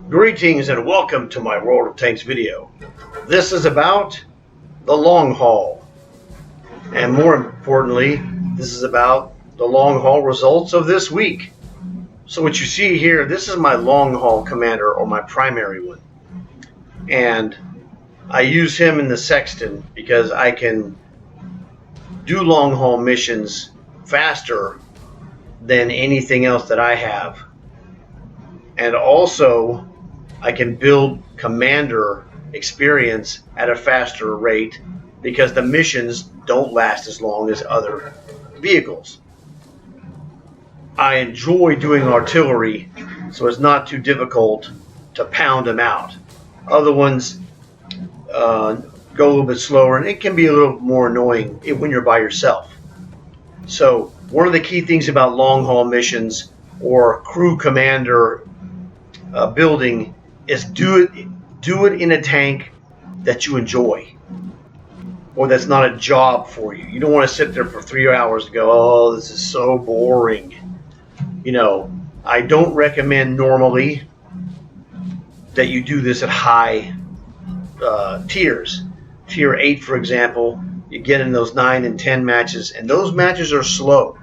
Greetings and welcome to my World of Tanks video. This is about the long haul. And more importantly, this is about the long haul results of this week. So what you see here, this is my long haul commander, or my primary one. And I use him in the Sexton because I can do long haul missions faster than anything else that I have. And also, I can build commander experience at a faster rate because the missions don't last as long as other vehicles. I enjoy doing artillery, so it's not too difficult to pound them out. Other ones go a little bit slower, and it can be a little more annoying when you're by yourself. So one of the key things about long haul missions or crew commander building is do it in a tank that you enjoy, or that's not a job for you. You don't want to sit there for 3 hours and go, oh, this is so boring. I don't recommend normally that you do this at high tiers. Tier 8, for example, you get in those 9 and 10 matches, and those matches are slow,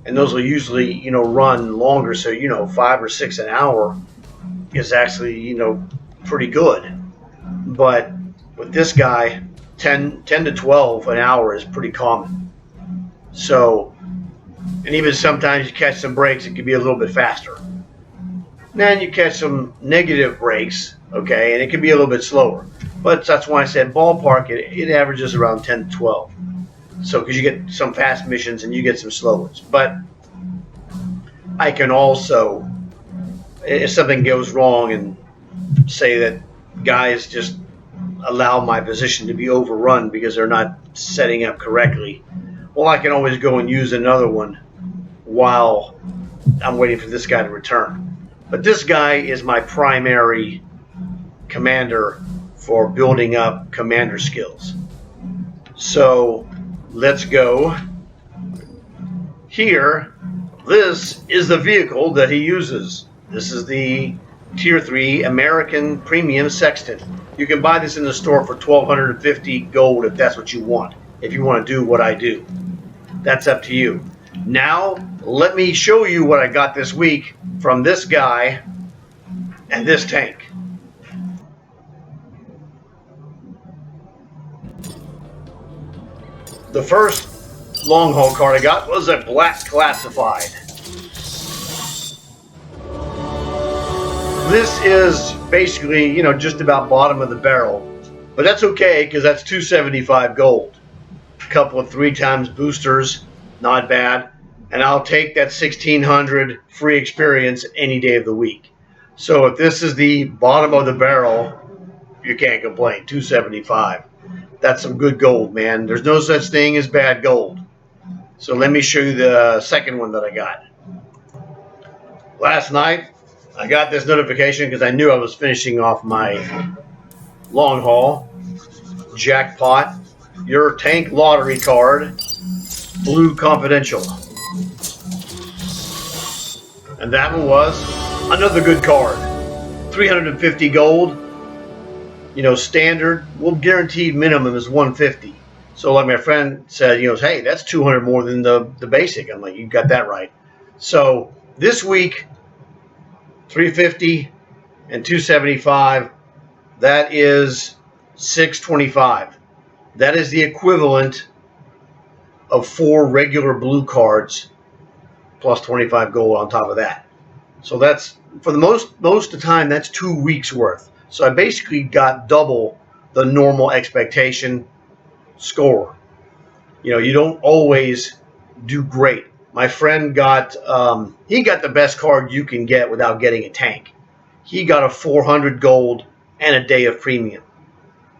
and those will usually run longer. So 5 or 6 an hour is actually pretty good. But with this guy, 10 to 12 an hour is pretty common. So, and even sometimes you catch some breaks, it can be a little bit faster. Then you catch some negative breaks, okay, and it can be a little bit slower. But that's why I said ballpark, it averages around 10 to 12. So, because you get some fast missions and you get some slow ones. But I can also, if something goes wrong and say that guys just allow my position to be overrun because they're not setting up correctly, well, I can always go and use another one while I'm waiting for this guy to return. But this guy is my primary commander for building up commander skills. So let's go. Here, this is the vehicle that he uses. This is the Tier 3 American Premium Sexton. You can buy this in the store for 1,250 gold if that's what you want. If you want to do what I do, that's up to you. Now, let me show you what I got this week from this guy and this tank. The first long haul card I got was a black classified. This is basically, just about bottom of the barrel, but that's okay because that's 275 gold. A couple of 3 times boosters, not bad, and I'll take that 1,600 free experience any day of the week. So if this is the bottom of the barrel, you can't complain. 275. That's some good gold, man. There's no such thing as bad gold. So let me show you the second one that I got. Last night, I got this notification because I knew I was finishing off my long haul. Jackpot. Your tank lottery card. Blue confidential. And that one was another good card. 350 gold. Standard. Well, guaranteed minimum is 150. So like my friend said, hey, that's 200 more than the basic. I'm like, you got that right. So this week, 350 and 275, that is 625. That is the equivalent of 4 regular blue cards plus 25 gold on top of that. So that's, for the most of the time, that's 2 weeks worth. So I basically got double the normal expectation score. You don't always do great. My friend got, he got the best card you can get without getting a tank. He got a 400 gold and a day of premium.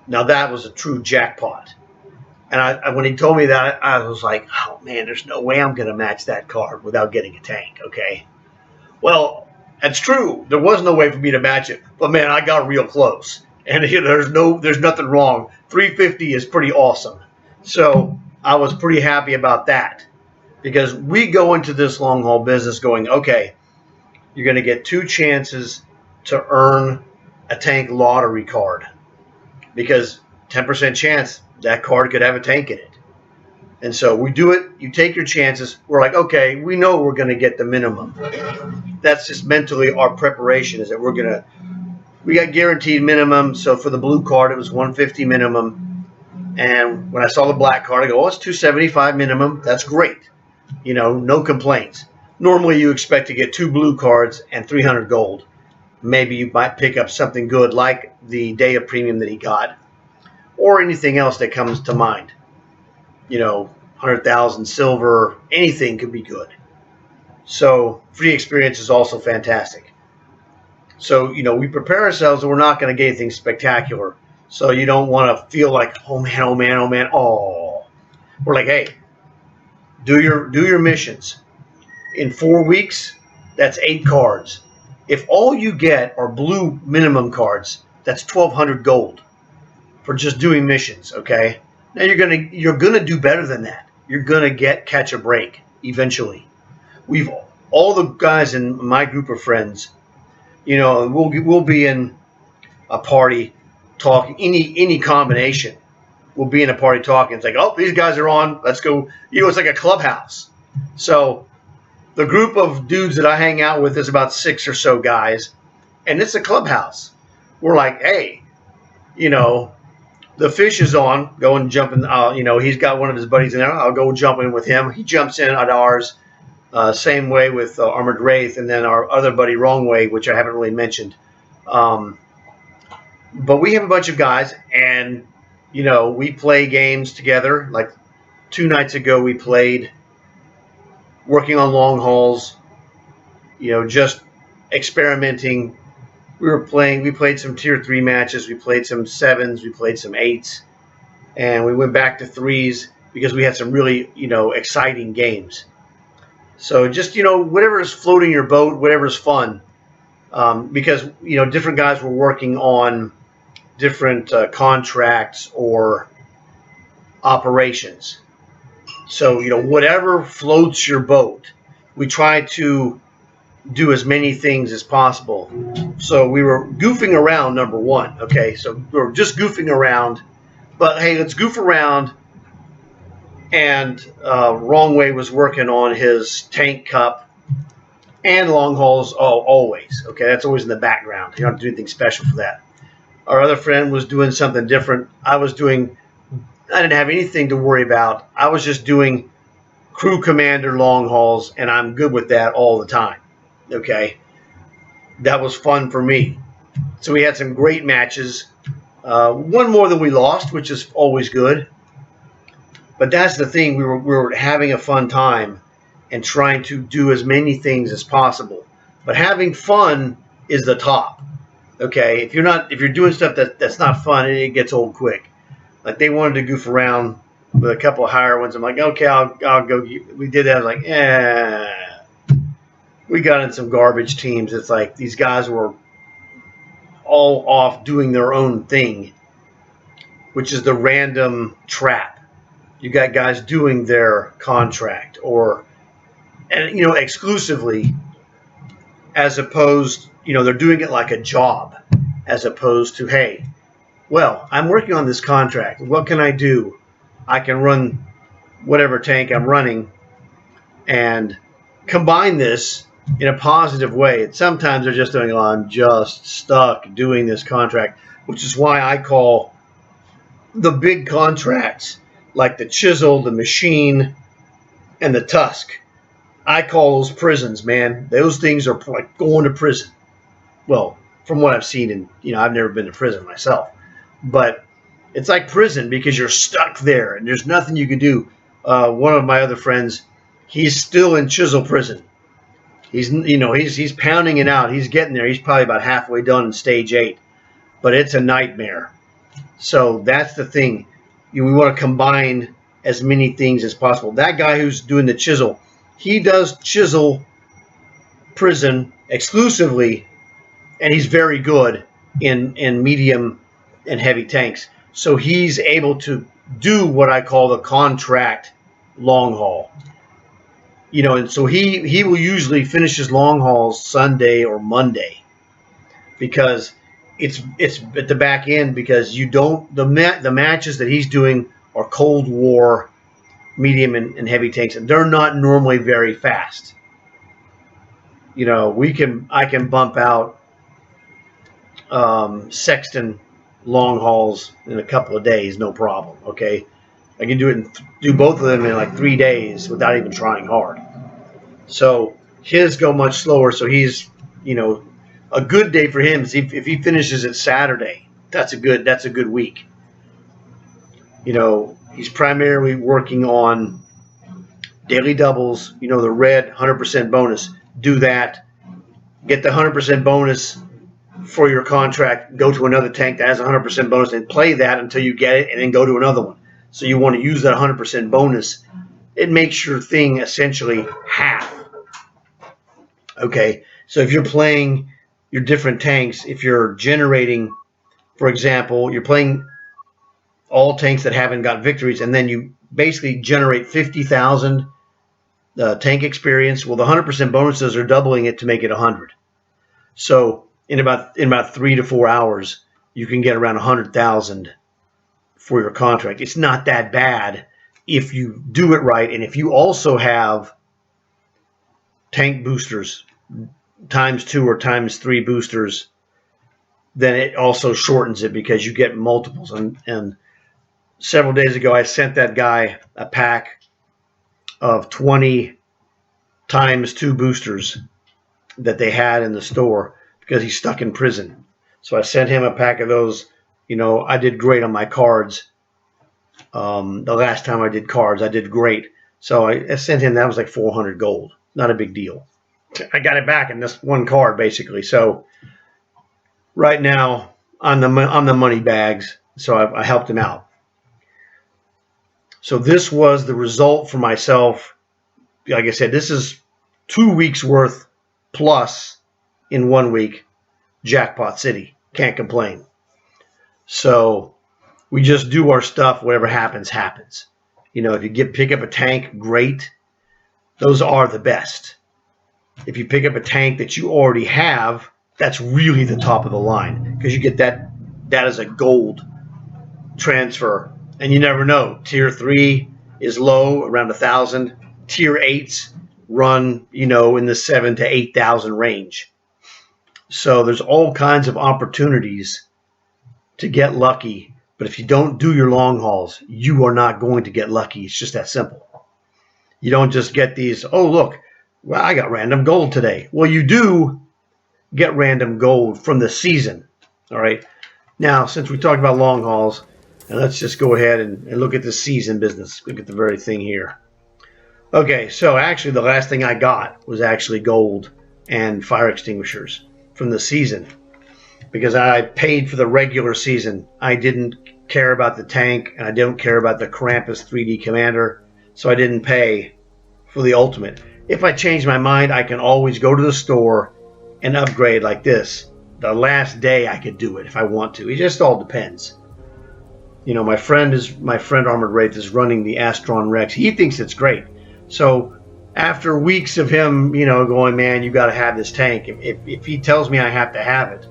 Now that was a true jackpot. And when he told me that, I was like, oh man, there's no way I'm going to match that card without getting a tank, okay? Well, that's true. There was no way for me to match it. But man, I got real close. And there's nothing wrong. 350 is pretty awesome. So I was pretty happy about that. Because we go into this long haul business going, okay, you're going to get 2 chances to earn a tank lottery card, because 10% chance that card could have a tank in it. And so we do it. You take your chances. We're like, okay, we know we're going to get the minimum. That's just mentally our preparation, is that we got guaranteed minimum. So for the blue card, it was 150 minimum. And when I saw the black card, I go, oh, it's 275 minimum. That's great. No complaints. Normally you expect to get 2 blue cards and 300 gold. Maybe you might pick up something good like the Day of Premium that he got, or anything else that comes to mind. 100,000 silver, anything could be good. So free experience is also fantastic. So, we prepare ourselves and we're not going to get anything spectacular. So you don't want to feel like, oh man, oh man, oh man, oh. We're like, hey, do your missions. In 4 weeks, that's 8 cards. If all you get are blue minimum cards, that's 1,200 gold for just doing missions, okay? Now you're gonna do better than that. You're gonna catch a break eventually. All the guys in my group of friends, we'll be in a party talking, any combination. We'll be in a party talking. It's like, oh, these guys are on. Let's go. It's like a clubhouse. So the group of dudes that I hang out with is about 6 or so guys, and it's a clubhouse. We're like, hey, the fish is on. Go and jump in. He's got one of his buddies in there. I'll go jump in with him. He jumps in at ours. Same way with Armored Wraith, and then our other buddy, Wrong Way, which I haven't really mentioned. But we have a bunch of guys, and we play games together. Like 2 nights ago, we played working on long hauls. Just experimenting. We played some tier 3 matches. We played some 7s. We played some 8s. And we went back to 3s because we had some really, exciting games. So just, whatever is floating your boat, whatever is fun. Because, different guys were working on different contracts or operations. So, whatever floats your boat, we try to do as many things as possible. So we were goofing around, number one. Okay, so we were just goofing around. But hey, let's goof around. And Wrong Way was working on his tank cup and long hauls always. Okay, that's always in the background. You don't have to do anything special for that. Our other friend was doing something different. I didn't have anything to worry about. I was just doing crew commander long hauls, and I'm good with that all the time. Okay, that was fun for me. So we had some great matches. One more than we lost, which is always good. But that's the thing. We were having a fun time and trying to do as many things as possible. But having fun is the top. Okay, if you're doing stuff that's not fun, it gets old quick. Like they wanted to goof around with a couple of higher ones. I'm like, okay, I'll go. We did that. I was like, we got in some garbage teams. It's like these guys were all off doing their own thing, which is the random trap. You got guys doing their contract exclusively, as opposed, they're doing it like a job, as opposed to, hey, well, I'm working on this contract. What can I do? I can run whatever tank I'm running and combine this in a positive way. And sometimes they're just doing, I'm just stuck doing this contract, which is why I call the big contracts like the Chisel, the Machine, and the Tusk. I call those prisons, man. Those things are like going to prison. Well, from what I've seen, and I've never been to prison myself, but it's like prison because you're stuck there and there's nothing you can do. One of my other friends, he's still in Chisel prison. He's pounding it out. He's getting there. He's probably about halfway done in stage 8, but it's a nightmare. So that's the thing. We want to combine as many things as possible. That guy who's doing the Chisel, he does Chisel prison exclusively, and he's very good in medium and heavy tanks. So he's able to do what I call the contract long haul. And so he will usually finish his long hauls Sunday or Monday. because it's at the back end, because you don't the matches that he's doing are Cold War medium and heavy tanks, and they're not normally very fast. You know, I can bump out Sexton long hauls in a couple of days, no problem. Okay, I can do both of them in like 3 days without even trying hard. So his go much slower. So he's, you know, a good day for him is if he finishes it Saturday. That's a good week. You know, he's primarily working on daily doubles. You know, the red 100% bonus. Do that. Get the 100% bonus for your contract. Go to another tank that has 100% bonus and play that until you get it, and then go to another one. So you want to use that 100% bonus. It makes your thing essentially half. Okay, so if you're playing your different tanks, if you're generating, for example, you're playing all tanks that haven't got victories, and then you basically generate 50,000 tank experience. Well, the 100% bonuses are doubling it to make it 100. So in about 3 to 4 hours, you can get around 100,000 for your contract. It's not that bad if you do it right, and if you also have tank boosters, ×2 or ×3 boosters, then it also shortens it because you get multiples. And several days ago, I sent that guy a pack of 20 ×2 boosters that they had in the store because he's stuck in prison. So I sent him a pack of those. You know, I did great on my cards. The last time I did cards, I did great. So I sent him, that was like 400 gold. Not a big deal. I got it back in this one card, basically. So right now, on the money bags, so I helped him out. So this was the result for myself. Like I said, this is 2 weeks worth plus in 1 week. Jackpot City. Can't complain. So we just do our stuff. Whatever happens, happens. You know, if you pick up a tank, great. Those are the best. If you pick up a tank that you already have, that's really the top of the line, because you get that as a gold transfer. And you never know. Tier 3 is low, around 1,000. Tier 8s run, you know, in the 7,000 to 8,000 range. So there's all kinds of opportunities to get lucky. But if you don't do your long hauls, you are not going to get lucky. It's just that simple. You don't just get these, oh, look, well, I got random gold today. Well, you do get random gold from the season. All right. Now, since we talked about long hauls, and let's just go ahead and look at the season business. Look at the very thing here. Okay, so actually the last thing I got was actually gold and fire extinguishers from the season, because I paid for the regular season. I didn't care about the tank, and I didn't care about the Krampus 3D Commander, so I didn't pay for the ultimate. If I change my mind, I can always go to the store and upgrade like this. The last day I could do it if I want to. It just all depends. You know, my friend Armored Wraith is running the Astron Rex. He thinks it's great. So after weeks of him, you know, going, man, you got to have this tank. If he tells me I have to have it,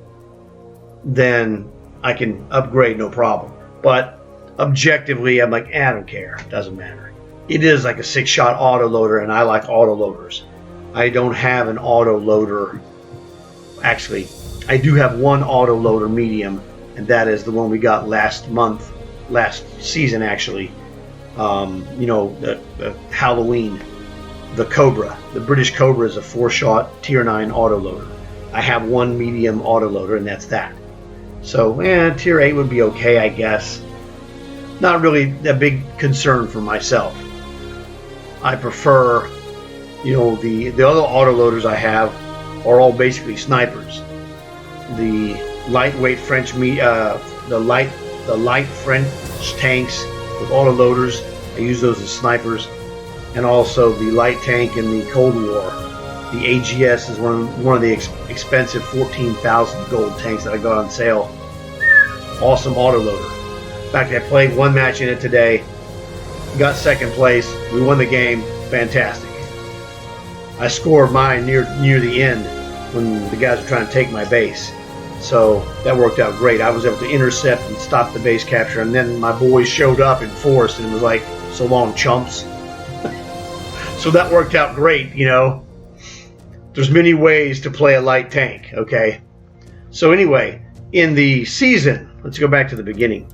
then I can upgrade, no problem. But objectively, I'm like, I don't care. It doesn't matter. It is like a 6-shot autoloader, and I like autoloaders. I don't have an autoloader. Actually, I do have one autoloader medium, and that is the one we got last season, actually. You know, the Halloween, the Cobra. The British Cobra is a 4-shot Tier 9 autoloader. I have one medium autoloader, and that's that. So, Tier 8 would be okay, I guess. Not really a big concern for myself. I prefer, you know, the other autoloaders I have are all basically snipers. The lightweight the light French tanks with autoloaders, I use those as snipers, and also the light tank in the Cold War. The AGS is one of the expensive 14,000 gold tanks that I got on sale. Awesome autoloader. In fact, I played one match in it today, got second place, we won the game, fantastic. I scored mine near the end when the guys were trying to take my base. So that worked out great. I was able to intercept and stop the base capture, and then my boys showed up in force, and it was like, so long, chumps. So that worked out great, you know. There's many ways to play a light tank, okay? So anyway, in the season, let's go back to the beginning.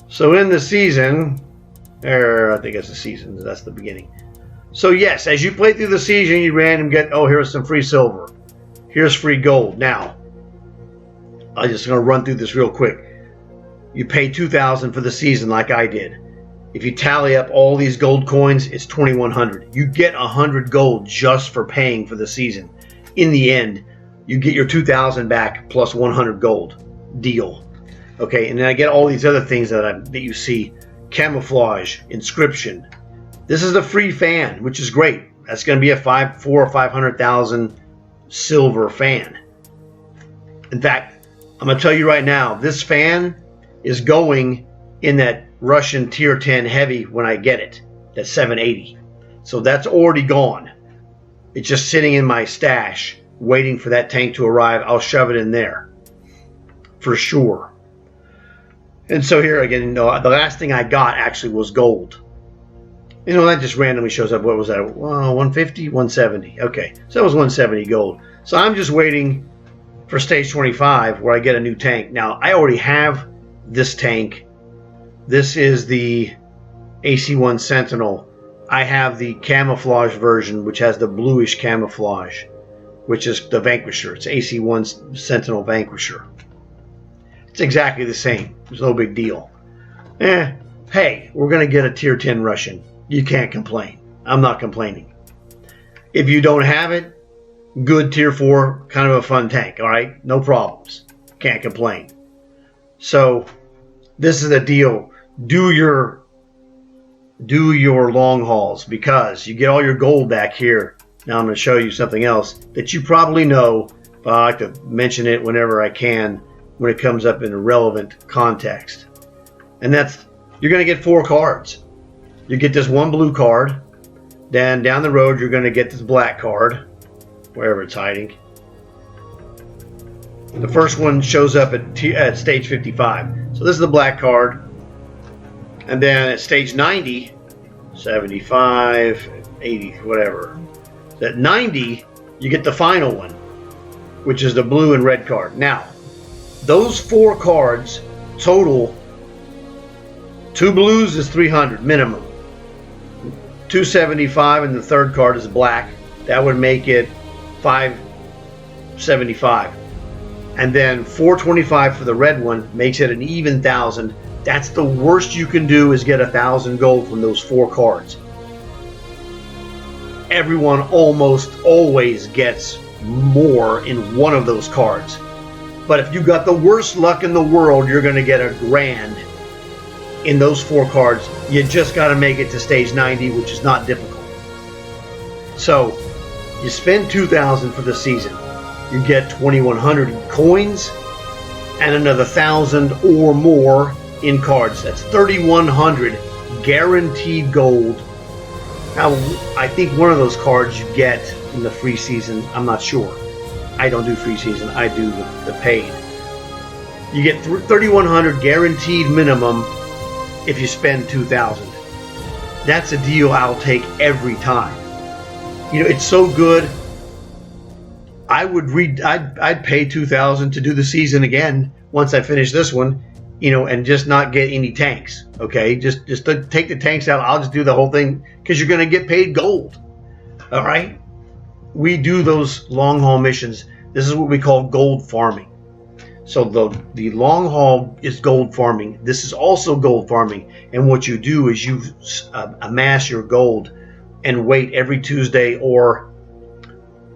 So in the season, I think it's the season, that's the beginning. So yes, as you play through the season, you random get, oh, here's some free silver. Here's free gold. Now, I'm just going to run through this real quick. You pay $2,000 for the season like I did. If you tally up all these gold coins, it's $2,100. You get 100 gold just for paying for the season. In the end, you get your $2,000 back plus 100 gold. Deal. Okay, and then I get all these other things that you see. Camouflage, inscription. This is the free fan, which is great. That's going to be a 400,000 or 500,000 silver fan. In fact, I'm going to tell you right now, this fan is going in that Russian tier 10 heavy when I get it. That's 780. So that's already gone. It's just sitting in my stash waiting for that tank to arrive. I'll shove it in there for sure. And so here again, you know, the last thing I got actually was gold. You know, that just randomly shows up. What was that? 150, 170. Okay, so that was 170 gold. So I'm just waiting for stage 25 where I get a new tank. Now, I already have this tank. This is the AC-1 Sentinel. I have the camouflage version, which has the bluish camouflage, which is the Vanquisher. It's AC-1 Sentinel Vanquisher. It's exactly the same. There's no big deal. Hey, we're going to get a tier 10 Russian. You can't complain. I'm not complaining. If you don't have it, good tier 4, kind of a fun tank, all right? No problems. Can't complain. So this is the deal. Do your long hauls because you get all your gold back here. Now I'm going to show you something else that you probably know, but I like to mention it whenever I can when it comes up in a relevant context. And that's, you're going to get 4 cards. You get this one blue card. Then down the road, you're going to get this black card, wherever it's hiding. The first one shows up at stage 55. So this is the black card. And then at stage 90, 75, 80, whatever. At 90, you get the final one, which is the blue and red card. Now, those 4 cards total, 2 blues is 300 minimum. 275 and the third card is black. That would make it 575. And then 425 for the red one makes it an even 1,000. That's the worst you can do is get 1,000 gold from those 4 cards. Everyone almost always gets more in one of those cards. But if you got the worst luck in the world, you're going to get $1,000 in those 4 cards. You just got to make it to stage 90, which is not difficult. So you spend 2,000 for the season. You get 2,100 in coins and another 1,000 or more in cards. That's 3,100 guaranteed gold. Now, I think one of those cards you get in the free season. I'm not sure. I don't do free season. I do the paid. You get 3,100 guaranteed minimum if you spend 2,000. That's a deal I'll take every time. You know, it's so good. I'd pay 2,000 to do the season again once I finish this one, you know, and just not get any tanks. Okay, just to take the tanks out. I'll just do the whole thing because you're going to get paid gold. All right, we do those long haul missions. This is what we call gold farming. So the long haul is gold farming. This is also gold farming, and what you do is you amass your gold and wait every Tuesday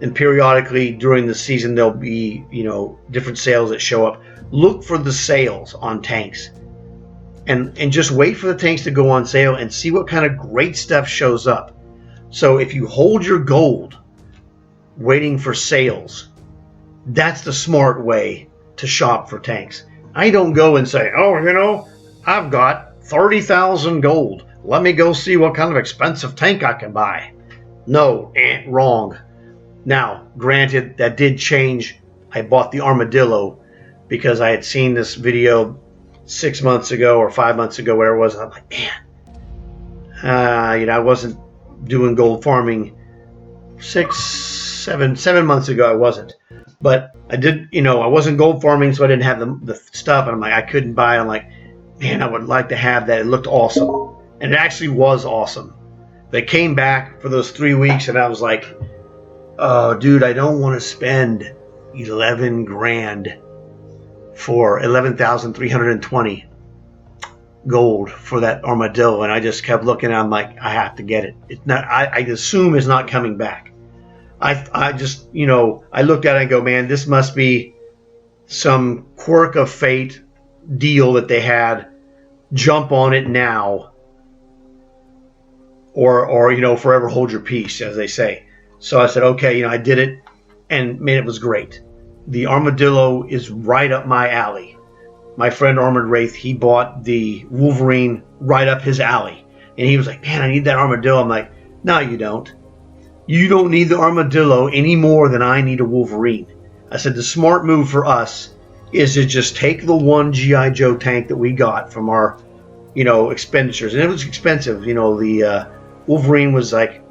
and periodically during the season there'll be, you know, different sales that show up. Look for the sales on tanks and just wait for the tanks to go on sale and see what kind of great stuff shows up. So if you hold your gold waiting for sales, that's the smart way to shop for tanks. I don't go and say, oh, you know, I've got 30,000 gold. Let me go see what kind of expensive tank I can buy. No, wrong. Now, granted, that did change I bought the Armadillo because I had seen this video 6 months ago or 5 months ago, where it was. And I'm like, man, I wasn't doing gold farming 7 months ago. I wasn't, but I did. I wasn't gold farming, so I didn't have the stuff. And I'm like, I couldn't buy it. I'm like, man, I would like to have that. It looked awesome, and it actually was awesome. They came back for those 3 weeks, and I was like, oh, dude, I don't want to spend 11 grand for 11,320 gold for that Armadillo. And I just kept looking, and I'm like, I have to get it. It's not. I assume it's not coming back. I just, I looked at it and go, man, this must be some quirk of fate deal that they had. Jump on it now, or forever hold your peace, as they say. So I said, okay, I did it, and man, it was great. The Armadillo is right up my alley. My friend Armored Wraith, he bought the Wolverine right up his alley, and he was like, man, I need that Armadillo. I'm like, no, you don't. You don't need the Armadillo any more than I need a Wolverine. I said, the smart move for us is to just take the one G.I. Joe tank that we got from our, expenditures. And it was expensive. The Wolverine was like,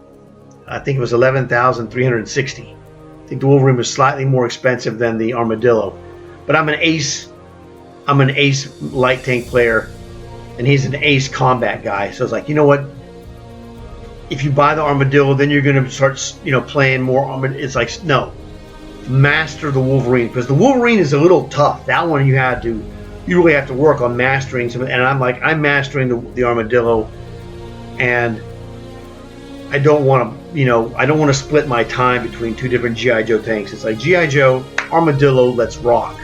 I think it was 11,360. I think the Wolverine was slightly more expensive than the Armadillo. But I'm an ace light tank player, and he's an ace combat guy. So it's like, you know what? If you buy the Armadillo, then you're going to start, playing more Armadillo. It's like, no, master the Wolverine, because the Wolverine is a little tough. That one you really have to work on mastering some. And I'm mastering the Armadillo, and I don't want to, split my time between two different G.I. Joe tanks. It's like G.I. Joe, Armadillo, let's rock.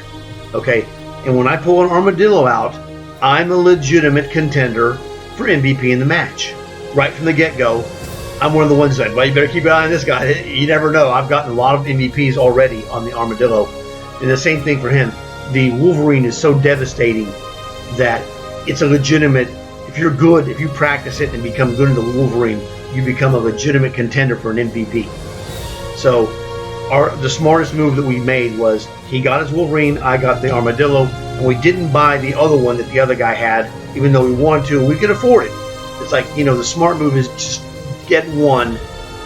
Okay, and when I pull an Armadillo out, I'm a legitimate contender for MVP in the match. Right from the get-go, I'm one of the ones that, well, you better keep an eye on this guy. You never know. I've gotten a lot of MVPs already on the Armadillo. And the same thing for him. The Wolverine is so devastating that it's a legitimate, if you're good, if you practice it and become good in the Wolverine, you become a legitimate contender for an MVP. So the smartest move that we made was he got his Wolverine, I got the Armadillo, and we didn't buy the other one that the other guy had, even though we wanted to, and we could afford it. It's like, the smart move is just get one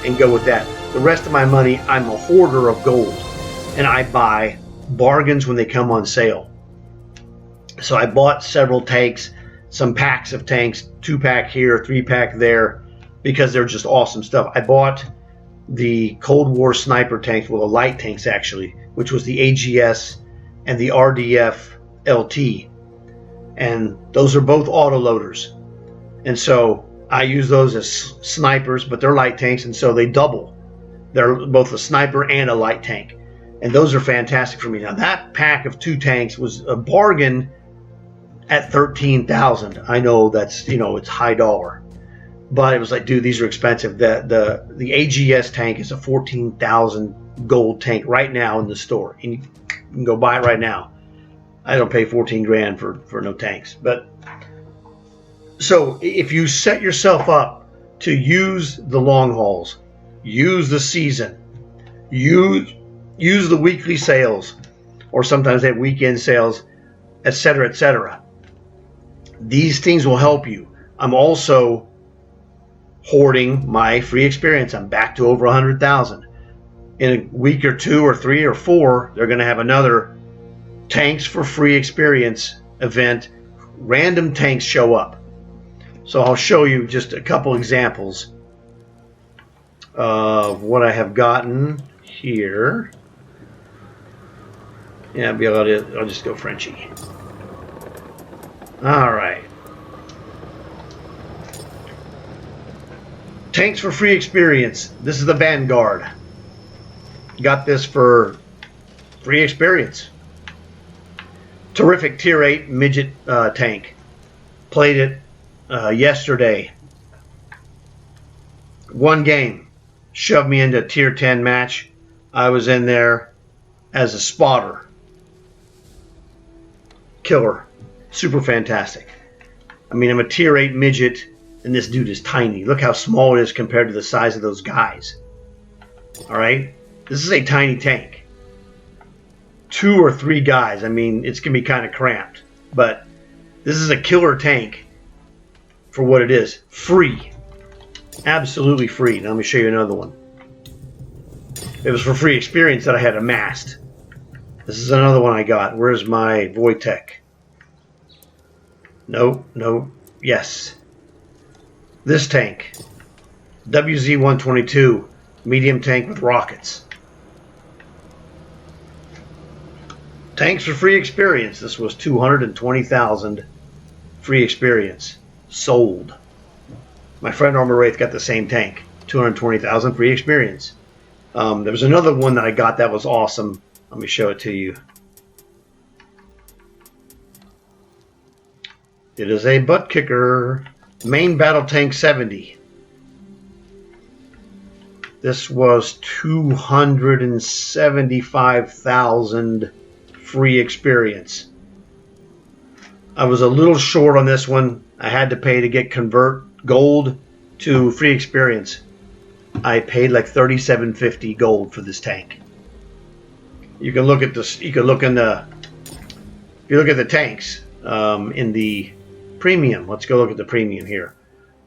and go with that. The rest of my money, I'm a hoarder of gold, and I buy bargains when they come on sale. So I bought several tanks, some packs of tanks, 2-pack here, 3-pack there, because they're just awesome stuff. I bought the Cold War sniper tanks, well, the light tanks actually, which was the AGS and the RDF LT, and those are both autoloaders. And so I use those as snipers, but they're light tanks, and so they double. They're both a sniper and a light tank. And those are fantastic for me. Now, that pack of 2 tanks was a bargain at 13,000. I know that's, it's high dollar. But it was like, dude, these are expensive. The AGS tank is a 14,000 gold tank right now in the store. And you can go buy it right now. I don't pay 14 grand for no tanks. But so if you set yourself up to use the long hauls, use the season, use the weekly sales, or sometimes they have weekend sales, etc., etc., these things will help you. I'm also hoarding my free experience. I'm back to over 100,000. In a week or 2 or 3 or 4, they're going to have another tanks for free experience event. Random tanks show up. So I'll show you just a couple examples of what I have gotten here. Yeah, I'll just go Frenchie. All right. Tanks for free experience. This is the Vanguard. Got this for free experience. Terrific Tier 8 midget tank. Played it yesterday. One game. Shoved me into a Tier 10 match. I was in there as a spotter. Killer. Super fantastic. I mean, I'm a Tier 8 midget, and this dude is tiny. Look how small it is compared to the size of those guys. Alright? This is a tiny tank. 2 or 3 guys, I mean, it's going to be kind of cramped. But this is a killer tank for what it is. Free. Absolutely free. Now let me show you another one. It was for free experience that I had amassed. This is another one I got. Where's my Wojtek? Nope, nope. Yes. This tank. WZ-122. Medium tank with rockets. Tanks for free experience. This was 220,000 free experience. Sold. My friend Armor Wraith got the same tank. 220,000 free experience. There was another one that I got that was awesome. Let me show it to you. It is a butt kicker. Main Battle Tank 70. This was 275,000 free experience. I was a little short on this one. I had to pay to get convert gold to free experience. I paid like $37.50 gold for this tank. You can look at this. You can look in the. If you look at the tanks in the premium, let's go look at the premium here.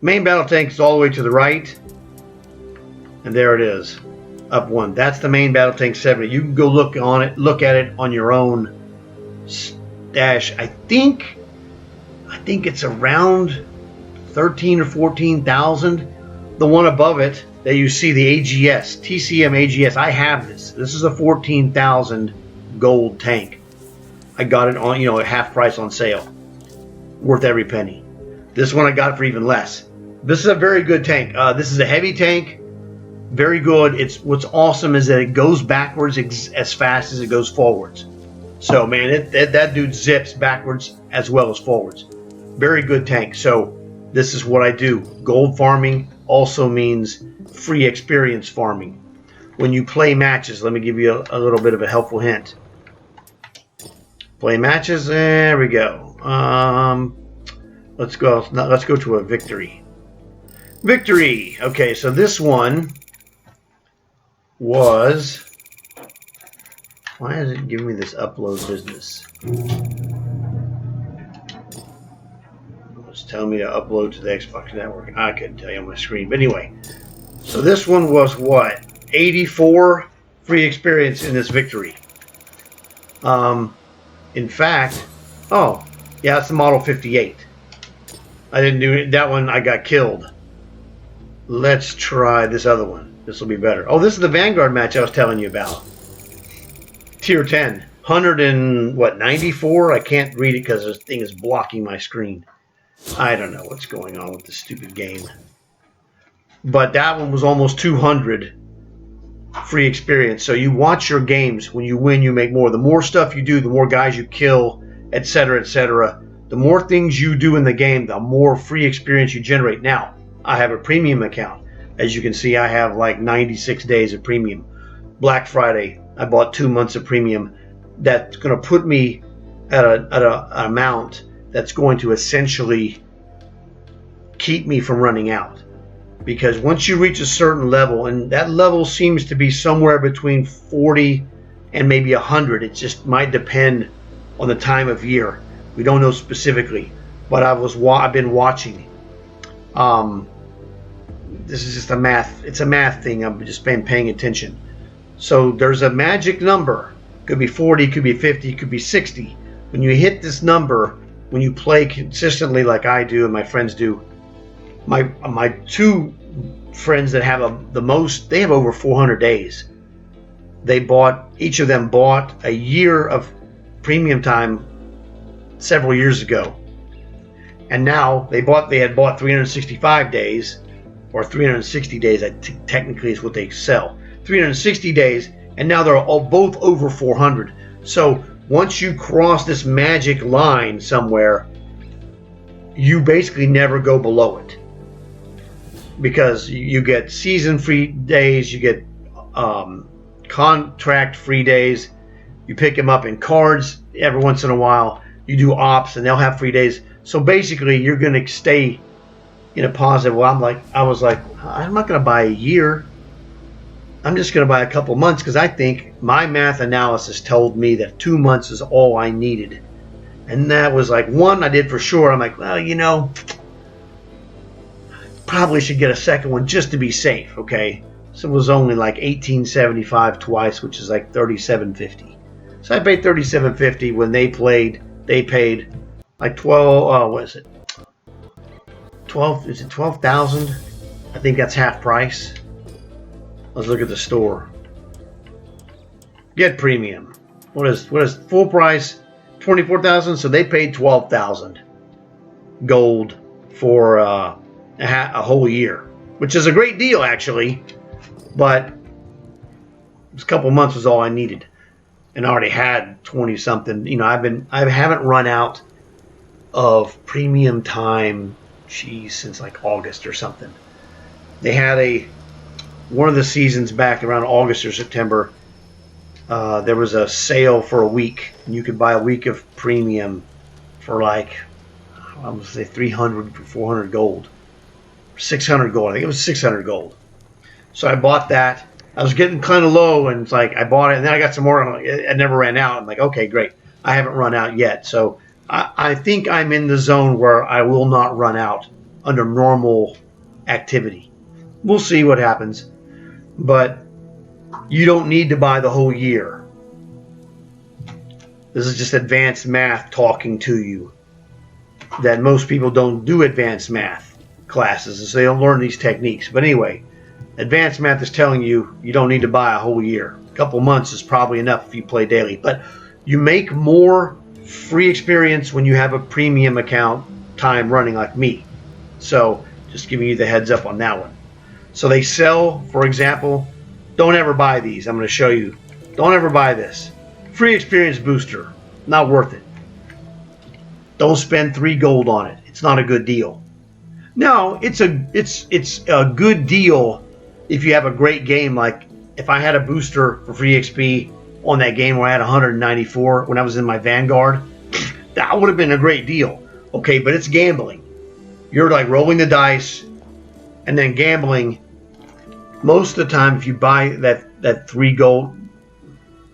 Main battle tank is all the way to the right, and there it is, up one. That's the main battle tank 70. You can go look on it, look at it on your own stash. I think it's around 13 or 14,000. The one above it that you see, the AGS, TCM AGS, I have this. This is a 14,000 gold tank. I got it on, at half price on sale. Worth every penny. This one I got for even less. This is a very good tank. This is a heavy tank. Very good. What's awesome is that it goes backwards as fast as it goes forwards. So, man, that dude zips backwards as well as forwards. Very good tank. So, this is what I do. Gold farming also means free experience farming. When you play matches, let me give you a little bit of a helpful hint. Play matches. There we go. Let's go to a victory. Victory. Okay, so this one was. Why is it giving me this upload business? It's telling me to upload to the Xbox Network. I couldn't tell you on my screen. But anyway, so this one was what? 84 free experience in this victory. In fact, oh, yeah, it's the Model 58. I didn't do it. That one, I got killed. Let's try this other one. This will be better. Oh, this is the Vanguard match I was telling you about. Tier 10. 94? I can't read it because this thing is blocking my screen. I don't know what's going on with this stupid game. But that one was almost 200 free experience. So you watch your games. When you win, you make more. The more stuff you do, the more guys you kill, etc., etc. The more things you do in the game, the more free experience you generate. Now, I have a premium account. As you can see, I have like 96 days of premium. Black Friday, I bought 2 months of premium. That's going to put me at an amount that's going to essentially keep me from running out. Because once you reach a certain level, and that level seems to be somewhere between 40 and maybe 100, it just might depend on the time of year. We don't know specifically, but I've been watching. This is just a math. It's a math thing. I've just been paying attention. So there's a magic number. Could be 40, could be 50, could be 60. When you hit this number, when you play consistently like I do and my friends do, my two friends that have the most, they have over 400 days. Each of them bought a year of premium time several years ago, and now they had bought 365 days, or 360 days. That technically is what they sell. 360 days, and now they're both over 400. So once you cross this magic line somewhere, you basically never go below it, because you get season free days, you get contract free days. You pick them up in cards every once in a while. You do ops, and they'll have free days. So basically, you're going to stay in a positive. Well, I was like, I'm not going to buy a year. I'm just going to buy a couple months because I think my math analysis told me that 2 months is all I needed. And that was like one I did for sure. I'm like, well, you know, probably should get a second one just to be safe, okay? So it was only like $18.75 twice, which is like $37.50. So I paid $37.50 when they played. They paid like 12. What is it? 12? Is it 12,000? I think that's half price. Let's look at the store. Get premium. What is full price? 24,000. So they paid 12,000 gold for a whole year, which is a great deal actually. But a couple months was all I needed, and I already had 20 something. You know, I haven't run out of premium time, since like August or something. They had one of the seasons back around August or September. There was a sale for a week, and you could buy a week of premium for like, I would say 300, 400 gold, 600 gold. I think it was 600 gold. So I bought that. I was getting kind of low, and it's like I bought it, and then I got some more. It never ran out. I'm like, okay, great. I haven't run out yet. So I think I'm in the zone where I will not run out under normal activity. We'll see what happens. But you don't need to buy the whole year. This is just advanced math talking to you. That most people don't do advanced math classes, and so they don't learn these techniques. But anyway, advanced math is telling you you don't need to buy a whole year. A couple months is probably enough if you play daily. But you make more free experience when you have a premium account time running like me. So just giving you the heads up on that one. So they sell, for example, don't ever buy these. I'm going to show you. Don't ever buy this. Free experience booster. Not worth it. Don't spend 3 gold on it. It's not a good deal. No, it's a good deal if you have a great game. Like if I had a booster for free XP on that game where I had 194 when I was in my Vanguard, that would have been a great deal. Okay, but it's gambling. You're like rolling the dice and then gambling. Most of the time, if you buy that 3 gold,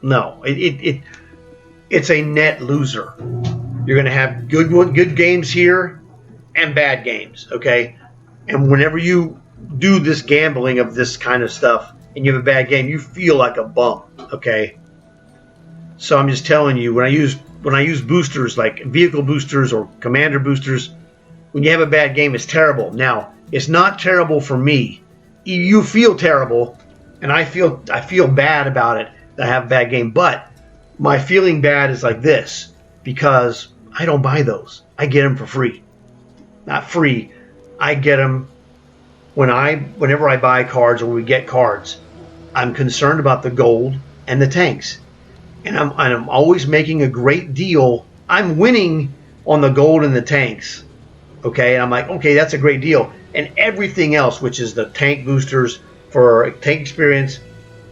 no, it's a net loser. You're going to have good games here and bad games, okay? And whenever you do this gambling of this kind of stuff and you have a bad game, you feel like a bum, okay? So I'm just telling you, when I use boosters like vehicle boosters or commander boosters, when you have a bad game, it's terrible. Now, it's not terrible for me. You feel terrible, and I feel bad about it that I have a bad game. But my feeling bad is like this, because I don't buy those. I get them for free. Not free. I get them whenever I buy cards or we get cards. I'm concerned about the gold and the tanks, and I'm always making a great deal. I'm winning on the gold and the tanks. Okay, and I'm like, okay, that's a great deal. And everything else, which is the tank boosters for tank experience,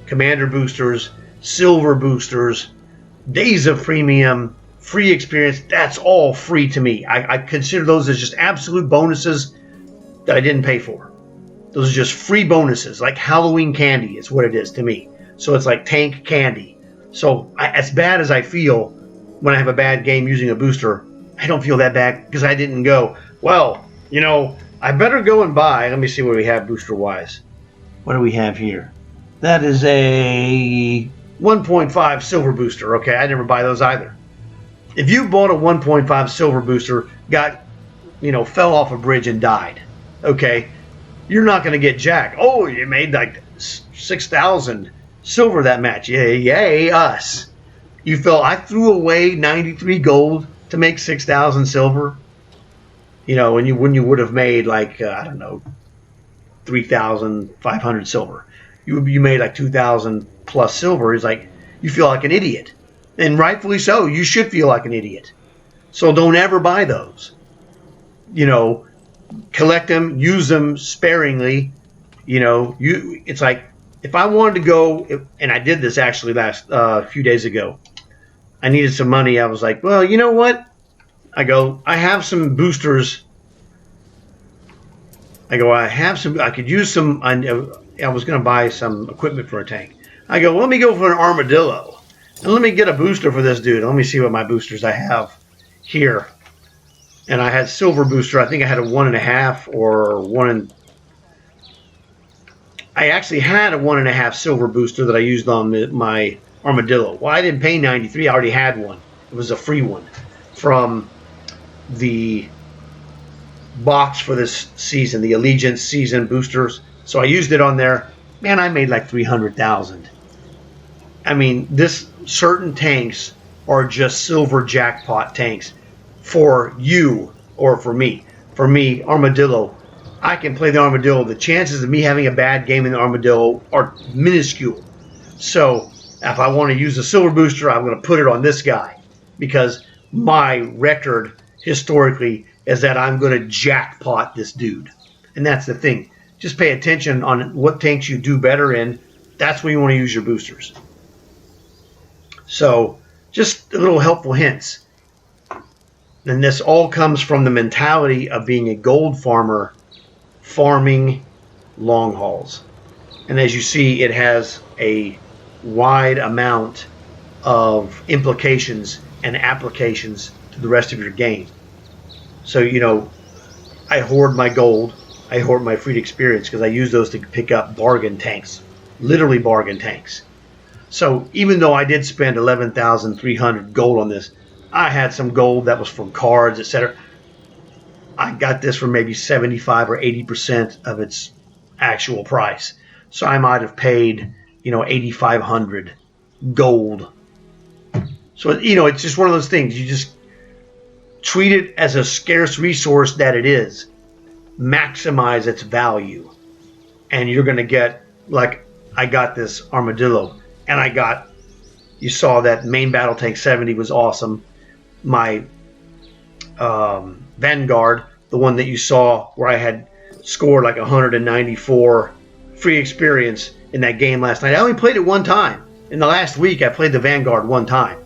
commander boosters, silver boosters, days of premium, free experience, that's all free to me. I consider those as just absolute bonuses that I didn't pay for. Those are just free bonuses, like Halloween candy is what it is to me. So it's like tank candy. So as bad as I feel when I have a bad game using a booster, I don't feel that bad because I didn't go, well, you know, I better go and buy. Let me see what we have booster-wise. What do we have here? That is a 1.5 silver booster. Okay, I never buy those either. If you bought a 1.5 silver booster, fell off a bridge and died, okay, you're not going to get jack. Oh, you made like 6,000 silver that match. Yay, us. I threw away 93 gold to make 6,000 silver. You know, when you would have made like, 3,500 silver. You made like 2,000 plus silver. It's like, you feel like an idiot. And rightfully so. You should feel like an idiot. So don't ever buy those. You know, collect them, use them sparingly. You know, it's like, if I wanted to go, and I did this actually a few days ago. I needed some money. I was like, well, you know what? I have some boosters. I could use some. I was going to buy some equipment for a tank. I go, well, let me go for an armadillo. And let me get a booster for this dude. Let me see what my boosters I have here. And I had silver booster. I think I had a 1.5 or 1 and I actually had a 1.5 silver booster that I used on my armadillo. Well, I didn't pay 93. I already had one. It was a free one from the box for this season, the Allegiance season boosters. So I used it on there. Man, I made like 300,000. I mean, this certain tanks are just silver jackpot tanks for you or for me. For me, Armadillo, I can play the Armadillo. The chances of me having a bad game in the Armadillo are minuscule. So if I want to use a silver booster, I'm going to put it on this guy because my record historically is that I'm going to jackpot this dude. And that's the thing. Just pay attention on what tanks you do better in. That's where you want to use your boosters. So just a little helpful hints. And this all comes from the mentality of being a gold farmer farming long hauls. And as you see, it has a wide amount of implications and applications to the rest of your game. So, you know, I hoard my gold. I hoard my freed experience because I use those to pick up bargain tanks. Literally bargain tanks. So even though I did spend 11,300 gold on this, I had some gold that was from cards, etc. I got this for maybe 75 or 80% of its actual price. So I might have paid, 8,500 gold. So, it's just one of those things. You just treat it as a scarce resource that it is. Maximize its value. And you're going to get, like, I got this Armadillo. And you saw that main battle tank 70 was awesome. My Vanguard, the one that you saw where I had scored like 194 free experience in that game last night. I only played it one time. In the last week, I played the Vanguard one time.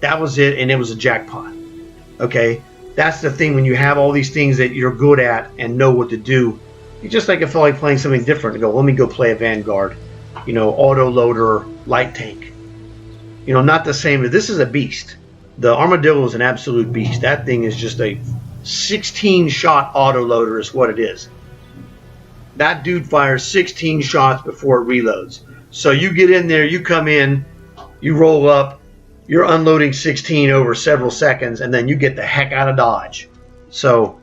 That was it, and it was a jackpot. Okay? That's the thing when you have all these things that you're good at and know what to do. You just like I feel like playing something different. And go, let me go play a Vanguard. Auto loader, light tank. Not the same. This is a beast. The Armadillo is an absolute beast. That thing is just a 16-shot autoloader is what it is. That dude fires 16 shots before it reloads. So you get in there, you come in, you roll up, you're unloading 16 over several seconds, and then you get the heck out of Dodge. So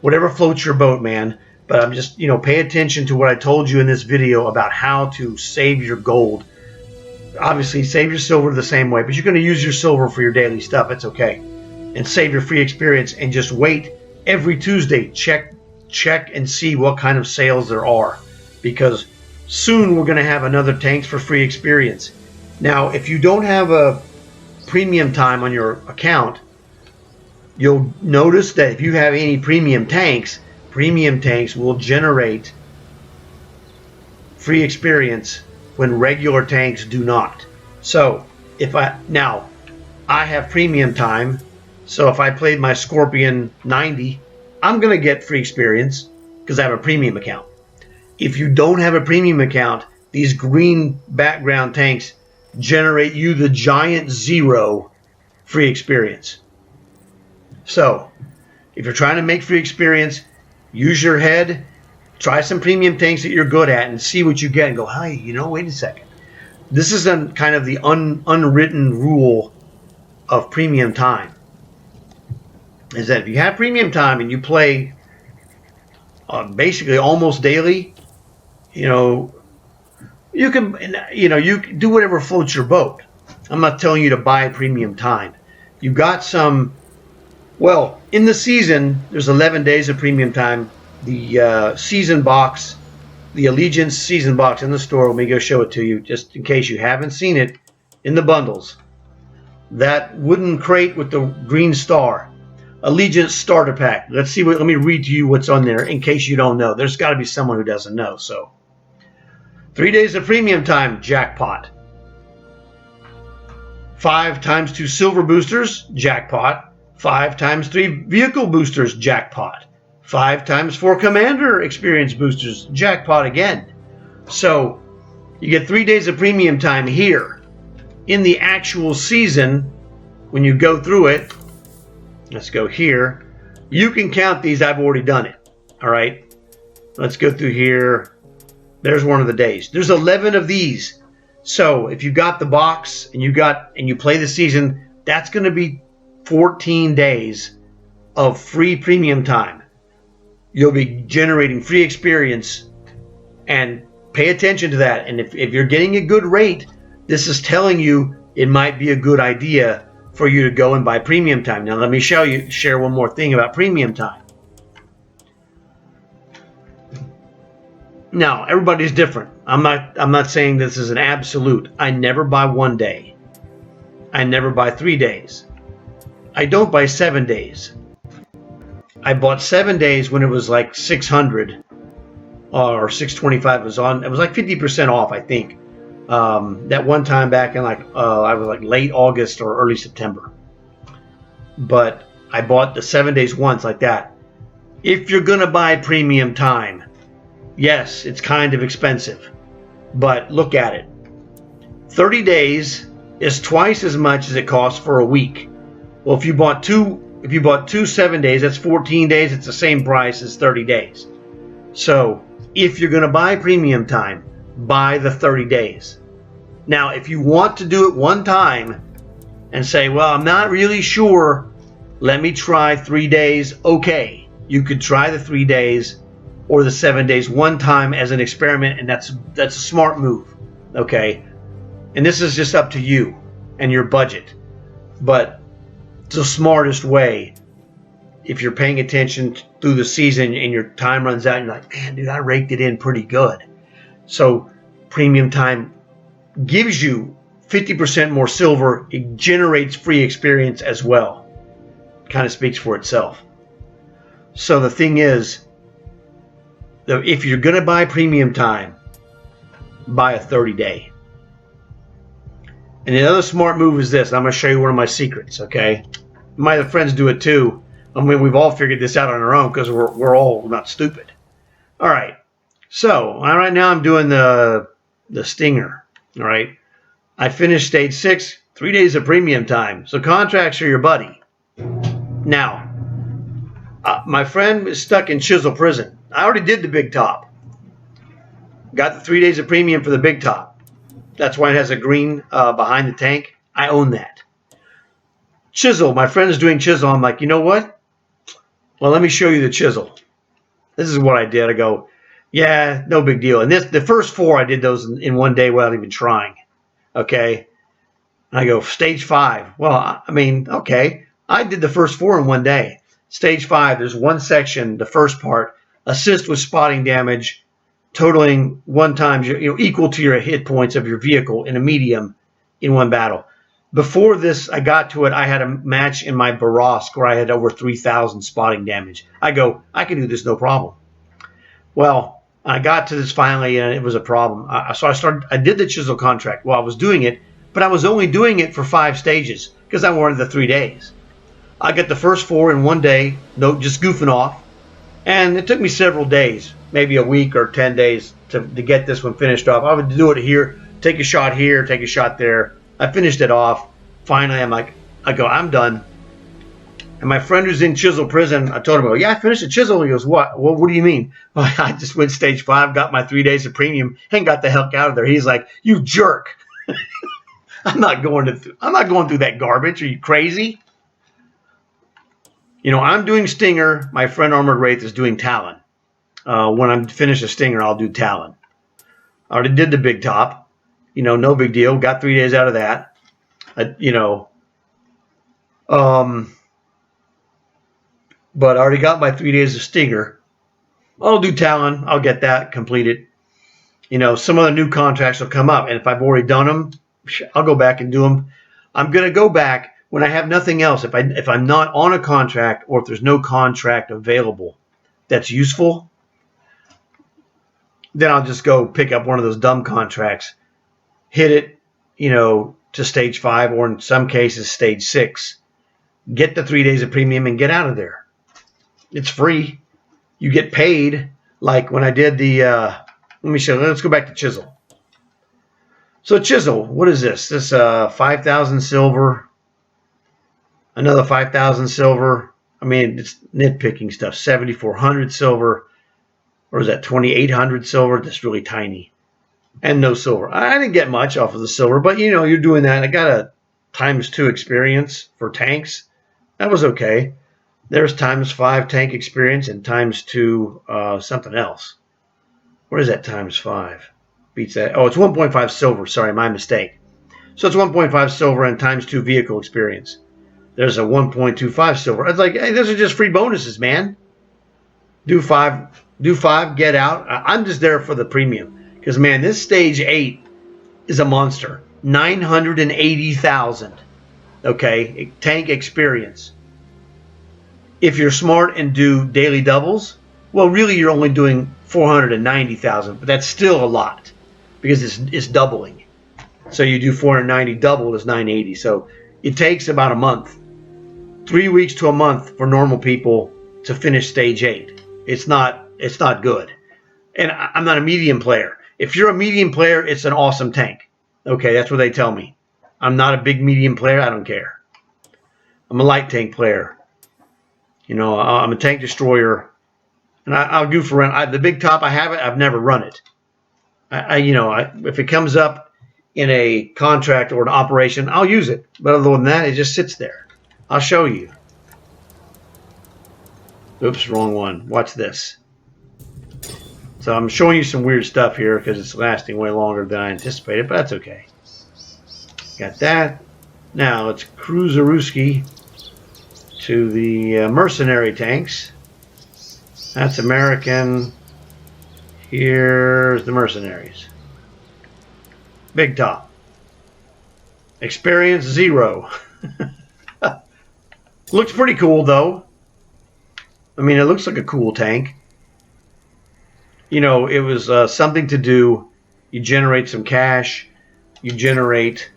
whatever floats your boat, man. But I'm just, pay attention to what I told you in this video about how to save your gold. Obviously, save your silver the same way, but you're going to use your silver for your daily stuff. It's okay. And save your free experience and just wait every Tuesday. Check and see what kind of sales there are. Because soon we're going to have another tanks for free experience. Now, if you don't have a premium time on your account, you'll notice that if you have any premium tanks will generate free experience when regular tanks do not. So I have premium time, so if I played my Scorpion 90, I'm going to get free experience because I have a premium account. If you don't have a premium account, these green background tanks generate you the giant 0 free experience. So if you're trying to make free experience, use your head. Try some premium tanks that you're good at and see what you get and go, hey, wait a second. This is kind of the unwritten rule of premium time. Is that if you have premium time and you play basically almost daily, you can do whatever floats your boat. I'm not telling you to buy premium time. You got some, in the season, there's 11 days of premium time. The season box, the Allegiance season box in the store. Let me go show it to you just in case you haven't seen it in the bundles. That wooden crate with the green star. Allegiance starter pack. Let me read to you what's on there in case you don't know. There's got to be someone who doesn't know. So 3 days of premium time, jackpot. 5 times 2 silver boosters, jackpot. 5 times 3 vehicle boosters, jackpot. 5 times 4 commander experience boosters, jackpot again. So you get 3 days of premium time here. In the actual season, when you go through it, let's go here. You can count these. I've already done it. All right. Let's go through here. There's one of the days. There's 11 of these. So if you got the box and you play the season, that's going to be 14 days of free premium time. You'll be generating free experience, and pay attention to that. And if you're getting a good rate, this is telling you it might be a good idea for you to go and buy premium time. Now let me share one more thing about premium time. Now everybody's different. I'm not saying this is an absolute. I never buy 1 day. I never buy 3 days. I don't buy 7 days. I bought 7 days when it was like 600 or 625. It was like 50% off, I think. That one time back in I was like late August or early September. But I bought the 7 days once like that. If you're gonna buy premium time, yes, it's kind of expensive, but look at it. 30 days is twice as much as it costs for a week. Well, if you bought two 7 days, that's 14 days. It's the same price as 30 days. So if you're going to buy premium time, buy the 30 days. Now, if you want to do it one time and say, well, I'm not really sure, let me try 3 days. Okay, you could try the 3 days or the 7 days one time as an experiment, and that's a smart move. Okay, and this is just up to you and your budget, but it's the smartest way. If you're paying attention through the season and your time runs out and you're like, man, dude, I raked it in pretty good. So premium time gives you 50% more silver. It generates free experience as well. Kind of speaks for itself. So the thing is, if you're going to buy premium time, buy a 30-day. And the other smart move is this. I'm going to show you one of my secrets, okay? My other friends do it too. I mean, we've all figured this out on our own because we're all not stupid. All right. So right now I'm doing the stinger. All right. I finished stage 6, 3 days of premium time. So contracts are your buddy. Now, my friend is stuck in Chisel Prison. I already did the big top. Got the 3 days of premium for the big top. That's why it has a green behind the tank. I own that. Chisel, my friend is doing chisel. I'm like, you know what? Well, let me show you the chisel. This is what I did. I go, yeah, no big deal. And the first 4, I did those in 1 day without even trying. Okay. And I go, stage 5. Well, I mean, okay. I did the first 4 in 1 day. Stage 5, there's one section, the first part, assist with spotting damage, totaling 1 times equal to your hit points of your vehicle in a medium in 1 battle. Before this, I got to it, I had a match in my Barask where I had over 3,000 spotting damage. I go, I can do this no problem. Well, I got to this finally, and it was a problem. So I did the chisel contract while I was doing it, but I was only doing it for 5 stages because I wanted the 3 days. I got the first 4 in 1 day, just goofing off, and it took me several days, maybe a week or 10 days to get this one finished off. I would do it here, take a shot here, take a shot there. I finished it off. Finally, I'm done. And my friend who's in Chisel Prison, I told him, yeah, I finished the chisel. He goes, what? Well, what do you mean? Well, I just went stage 5, got my 3 days of premium, and got the heck out of there. He's like, you jerk. I'm not going through that garbage. Are you crazy? I'm doing Stinger. My friend Armored Wraith is doing Talon. When I'm finished a Stinger, I'll do Talon. I already did the big top. No big deal. Got 3 days out of that. But I already got my 3 days of Stinger. I'll do Talon. I'll get that completed. Some other new contracts will come up, and if I've already done them, I'll go back and do them. I'm going to go back when I have nothing else. If I'm not on a contract, or if there's no contract available that's useful, then I'll just go pick up one of those dumb contracts, hit it, to stage 5, or in some cases stage 6. Get the 3 days of premium and get out of there. It's free. You get paid. Like when I did the Let me show you. Let's go back to Chisel. So Chisel, what is this? This 5,000 silver, another 5,000 silver. I mean, it's nitpicking stuff. 7,400 silver, or is that 2,800 silver? That's really tiny, and no silver. I didn't get much off of the silver, but you know, you're doing that. I got a ×2 experience for tanks. That was okay. There's ×5 tank experience and ×2 something else. What is that ×5? Beats that. Oh, it's 1.5 silver. Sorry, my mistake. So it's 1.5 silver and ×2 vehicle experience. There's a 1.25 silver. It's like, hey, those are just free bonuses, man. Do five, get out. I'm just there for the premium. Because, man, this stage 8 is a monster. 980,000. Okay, tank experience. If you're smart and do daily doubles, well, really you're only doing 490,000, but that's still a lot because it's doubling. So you do 490 double is 980. So it takes about a month, 3 weeks to a month for normal people to finish stage 8. It's not good. And I'm not a medium player. If you're a medium player, it's an awesome tank. Okay, that's what they tell me. I'm not a big medium player. I don't care. I'm a light tank player. You know, I'm a tank destroyer, and I'll goof around. The big top, I have it. I've never run it. If it comes up in a contract or an operation, I'll use it. But other than that, it just sits there. I'll show you. Oops, wrong one. Watch this. So I'm showing you some weird stuff here because it's lasting way longer than I anticipated, but that's okay. Got that. Now let's cruiserooski to the mercenary tanks. That's American. Here's the mercenaries. Big top. Experience 0. Looks pretty cool though. I mean, it looks like a cool tank. You know, it was something to do. You generate some cash. You generate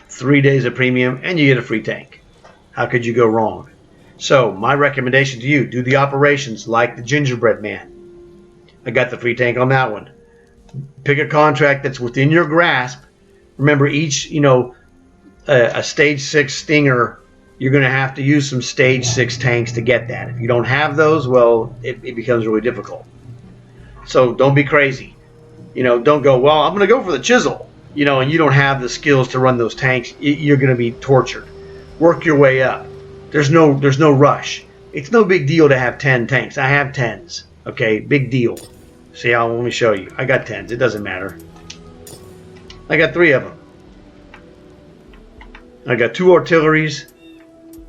3 days of premium, and you get a free tank. How could you go wrong? So my recommendation to you, do the operations like the gingerbread man. I got the free tank on that one. Pick a contract that's within your grasp. Remember, each, a stage 6 Stinger, you're going to have to use some stage 6 tanks to get that. If you don't have those, well, it becomes really difficult. So don't be crazy. Don't go, well, I'm going to go for the Chisel, and you don't have the skills to run those tanks. You're going to be tortured. Work your way up. There's no rush. It's no big deal to have 10 tanks. I have 10s. Okay, big deal. See, let me show you. I got 10s. It doesn't matter. I got 3 of them. I got 2 artilleries,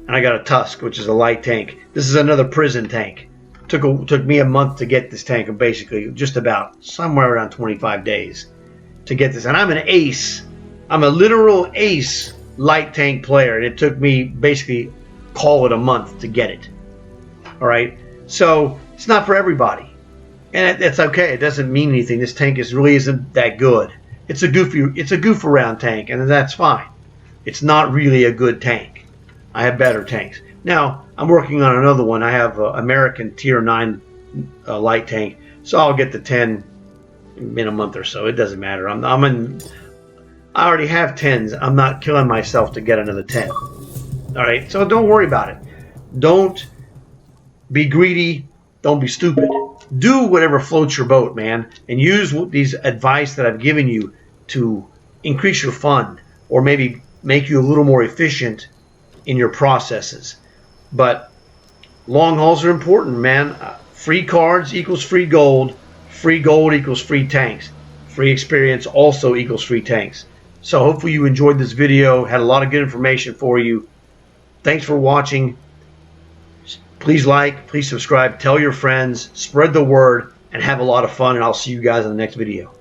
and I got a Tusk, which is a light tank. This is another prison tank. Took me a month to get this tank, basically just about somewhere around 25 days to get this. And I'm an ace. I'm a literal ace light tank player, and it took me basically call it a month to get it. All right, so it's not for everybody, and that's okay. It doesn't mean anything. This tank really isn't that good. It's a goof around tank, and that's fine. It's not really a good tank. I have better tanks. Now I'm working on another one. I have American Tier 9 light tank, so I'll get the 10 in a month or so. It doesn't matter. I already have 10s. I'm not killing myself to get another 10. All right, so don't worry about it. Don't be greedy. Don't be stupid. Do whatever floats your boat, man, and use these advice that I've given you to increase your fun or maybe make you a little more efficient in your processes. But long hauls are important, man. Free cards equals free gold. Free gold equals free tanks. Free experience also equals free tanks. So hopefully you enjoyed this video. Had a lot of good information for you. Thanks for watching. Please like, please subscribe, tell your friends, spread the word, and have a lot of fun. And I'll see you guys in the next video.